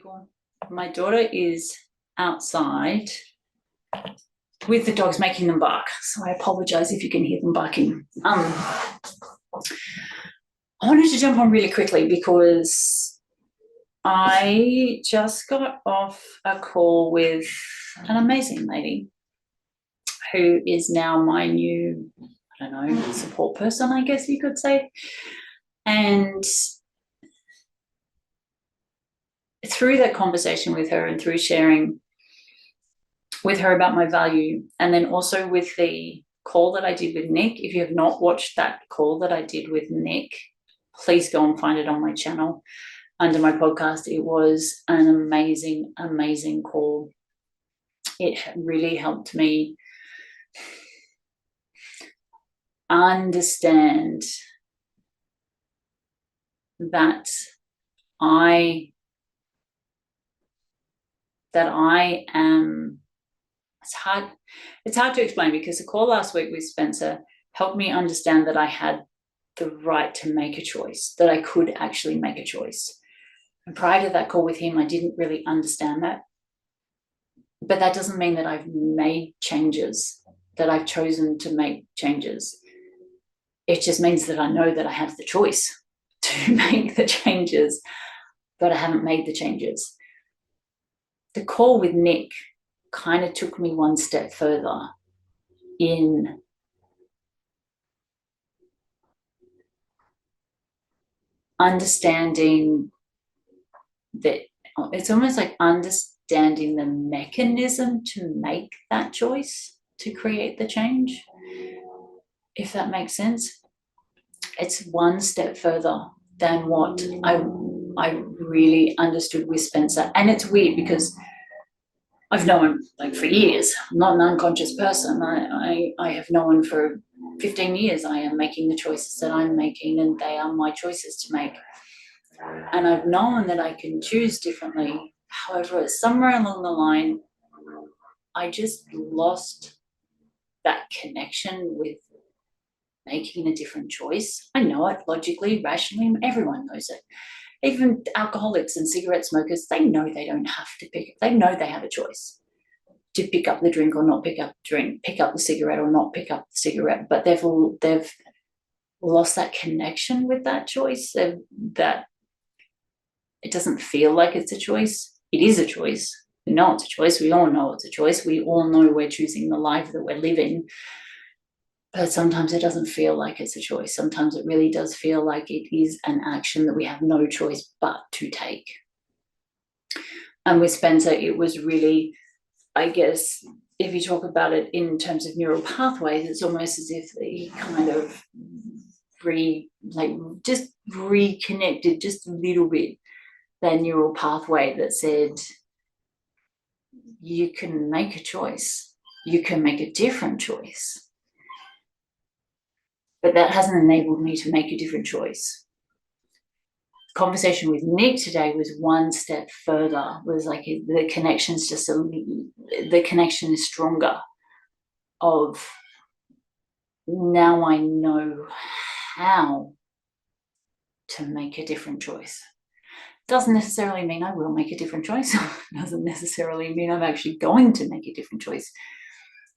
people. My daughter is outside with the dogs making them bark, so I apologize if you can hear them barking. I wanted to jump on really quickly because I just got off a call with an amazing lady who is now my new, support person, I guess you could say. And through that conversation with her and through sharing with her about my value, and then also with the call that I did with Nick, if you have not watched that call that I did with Nick, please go and find it on my channel under my podcast. It was an amazing, amazing call. It really helped me understand that I am, it's hard to explain, because the call last week with Spencer helped me understand that I had the right to make a choice, that I could actually make a choice. And prior to that call with him, I didn't really understand that. But that doesn't mean that I've made changes, that I've chosen to make changes. It just means that I know that I have the choice to make the changes, but I haven't made the changes. The call with Nick kind of took me one step further in understanding that it's almost like understanding the mechanism to make that choice, to create the change, if that makes sense. It's one step further than what I really understood with Spencer. And it's weird because I've known for years. I'm not an unconscious person. I have known for 15 years I am making the choices that I'm making, and they are my choices to make. And I've known that I can choose differently. However, somewhere along the line, I just lost that connection with making a different choice. I know it logically, rationally, everyone knows it. Even alcoholics and cigarette smokers, they know they don't have to pick. They know they have a choice to pick up the drink or not pick up the drink, pick up the cigarette or not pick up the cigarette. But they've lost that connection with that choice. That it doesn't feel like it's a choice. It is a choice. We know it's a choice. We all know it's a choice. We all know we're choosing the life that we're living. But sometimes it doesn't feel like it's a choice. Sometimes it really does feel like it is an action that we have no choice but to take. And with Spencer, it was really, I guess, if you talk about it in terms of neural pathways, it's almost as if he kind of just reconnected just a little bit that neural pathway that said, you can make a choice. You can make a different choice. But that hasn't enabled me to make a different choice. The conversation with Nick today was one step further, was like the connection's just the connection is stronger of now I know how to make a different choice. Doesn't necessarily mean I will make a different choice. Doesn't necessarily mean I'm actually going to make a different choice.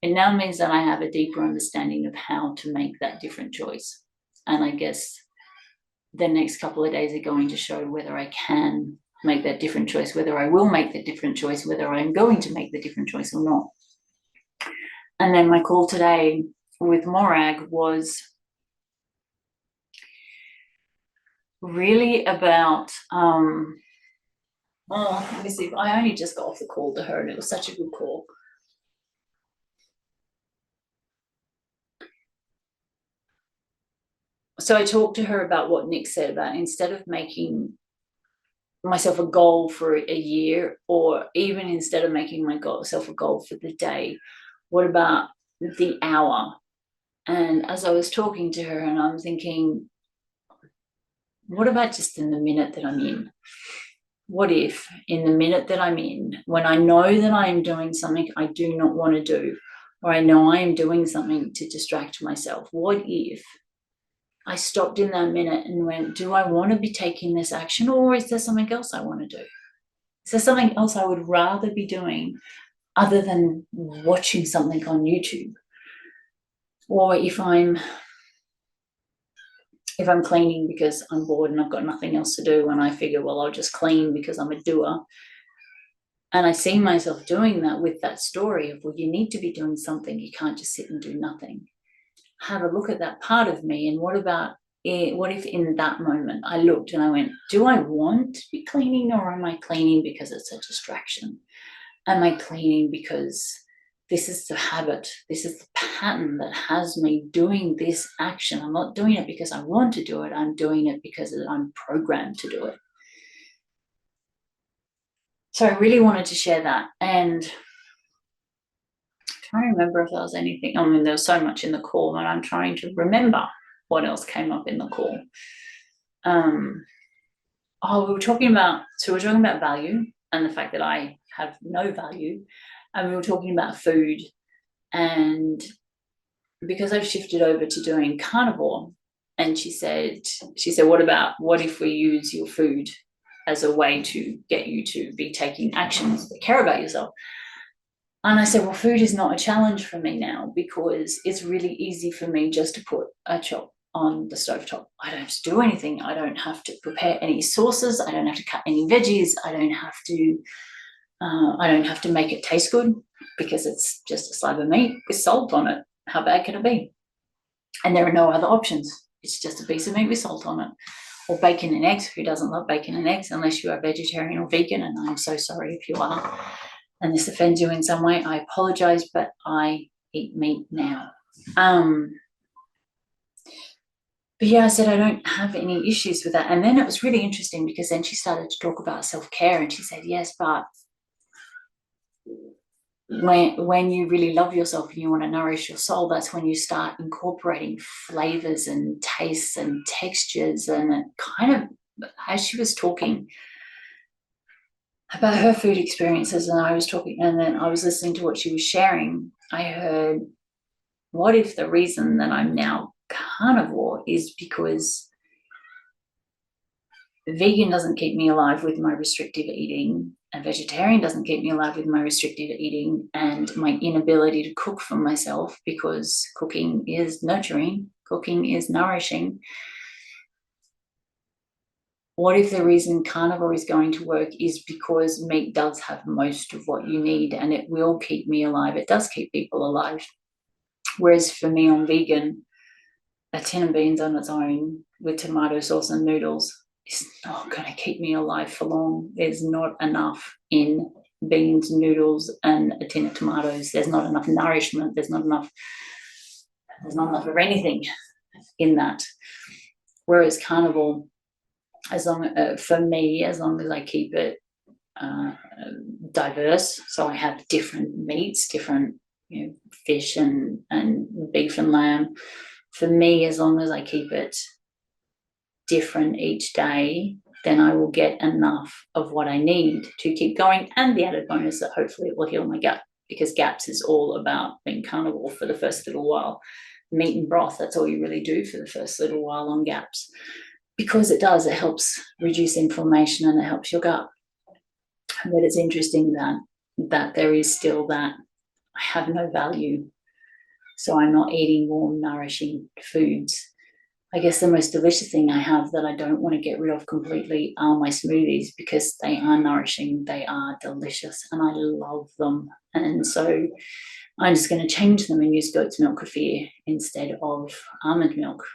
It now means that I have a deeper understanding of how to make that different choice. And I guess the next couple of days are going to show whether I can make that different choice, whether I will make the different choice, whether I'm going to make the different choice or not. And then my call today with Morag was really about, let me see, I only just got off the call to her and it was such a good call. So I talked to her about what Nick said about, instead of making myself a goal for a year, or even instead of making myself a goal for the day, what about the hour? And as I was talking to her, and I'm thinking, what about just in the minute that I'm in? What if in the minute that I'm in, when I know that I am doing something I do not want to do, or I know I am doing something to distract myself, what if I stopped in that minute and went, do I want to be taking this action, or is there something else I want to do? Is there something else I would rather be doing other than watching something on YouTube? Or if I'm cleaning because I'm bored and I've got nothing else to do, and I figure, well, I'll just clean because I'm a doer. And I see myself doing that with that story of, well, you need to be doing something. You can't just sit and do nothing. Have a look at that part of me. And what if in that moment I looked and I went, do I want to be cleaning, or am I cleaning because it's a distraction? Am I cleaning because this is the habit, this is the pattern that has me doing this action? I'm not doing it because I want to do it. I'm doing it because I'm programmed to do it. So I really wanted to share that. And I'm trying to remember if there was anything. I mean, there was so much in the call, and I'm trying to remember what else came up in the call. We were talking about value and the fact that I have no value. And we were talking about food. And because I've shifted over to doing carnivore, and she said, what if we use your food as a way to get you to be taking actions that care about yourself? And I said, well, food is not a challenge for me now, because it's really easy for me just to put a chop on the stovetop. I don't have to do anything. I don't have to prepare any sauces. I don't have to cut any veggies. I don't have to make it taste good, because it's just a slab of meat with salt on it. How bad can it be? And there are no other options. It's just a piece of meat with salt on it. Or bacon and eggs. Who doesn't love bacon and eggs, unless you are vegetarian or vegan? And I'm so sorry if you are, and this offends you in some way. I apologize, but I eat meat now. But yeah, I said I don't have any issues with that. And then it was really interesting, because then she started to talk about self-care, and she said, yes, but when you really love yourself and you want to nourish your soul, that's when you start incorporating flavors and tastes and textures. And it kind of, as she was talking about her food experiences, and then I was listening to what she was sharing, I heard, what if the reason that I'm now carnivore is because vegan doesn't keep me alive with my restrictive eating, a vegetarian doesn't keep me alive with my restrictive eating, and my inability to cook for myself, because cooking is nurturing, cooking is nourishing. What if the reason carnivore is going to work is because meat does have most of what you need, and it will keep me alive? It does keep people alive. Whereas for me, on vegan, a tin of beans on its own with tomato sauce and noodles is not going to keep me alive for long. There's not enough in beans, noodles, and a tin of tomatoes. There's not enough nourishment. There's not enough of anything in that. Whereas carnivore, for me, as long as I keep it diverse, so I have different meats, different fish and beef and lamb. For me, as long as I keep it different each day, then I will get enough of what I need to keep going. And the added bonus that hopefully it will heal my gut, because GAPS is all about being carnivore for the first little while. Meat and broth, that's all you really do for the first little while on GAPS, because it helps reduce inflammation and it helps your gut. But it's interesting that there is still that I have no value, so I'm not eating warm, nourishing foods. I guess the most delicious thing I have that I don't want to get rid of completely are my smoothies, because they are nourishing, they are delicious, and I love them. And so I'm just going to change them and use goat's milk kefir instead of almond milk,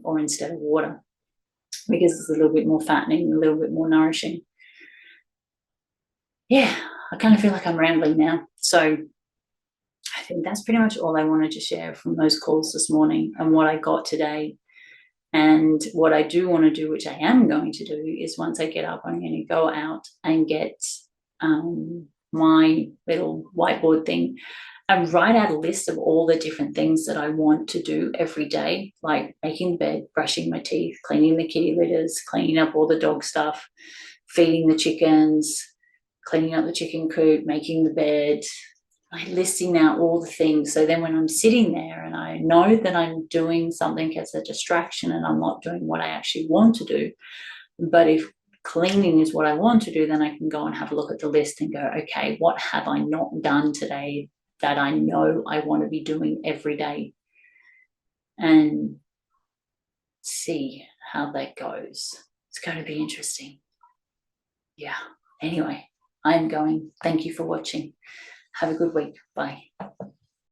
or instead of water, because it's a little bit more fattening, a little bit more nourishing. Yeah, I kind of feel like I'm rambling now. So I think that's pretty much all I wanted to share from those calls this morning, and what I got today. And what I do want to do, which I am going to do, is once I get up, I'm going to go out and get my little whiteboard thing and write out a list of all the different things that I want to do every day, like making the bed, brushing my teeth, cleaning the kitty litters, cleaning up all the dog stuff, feeding the chickens, cleaning up the chicken coop, making the bed, like listing out all the things. So then when I'm sitting there and I know that I'm doing something as a distraction and I'm not doing what I actually want to do, but if cleaning is what I want to do, then I can go and have a look at the list and go, okay, what have I not done today that I know I want to be doing every day? And see how that goes. It's going to be interesting. Yeah. Anyway, I'm going. Thank you for watching. Have a good week. Bye.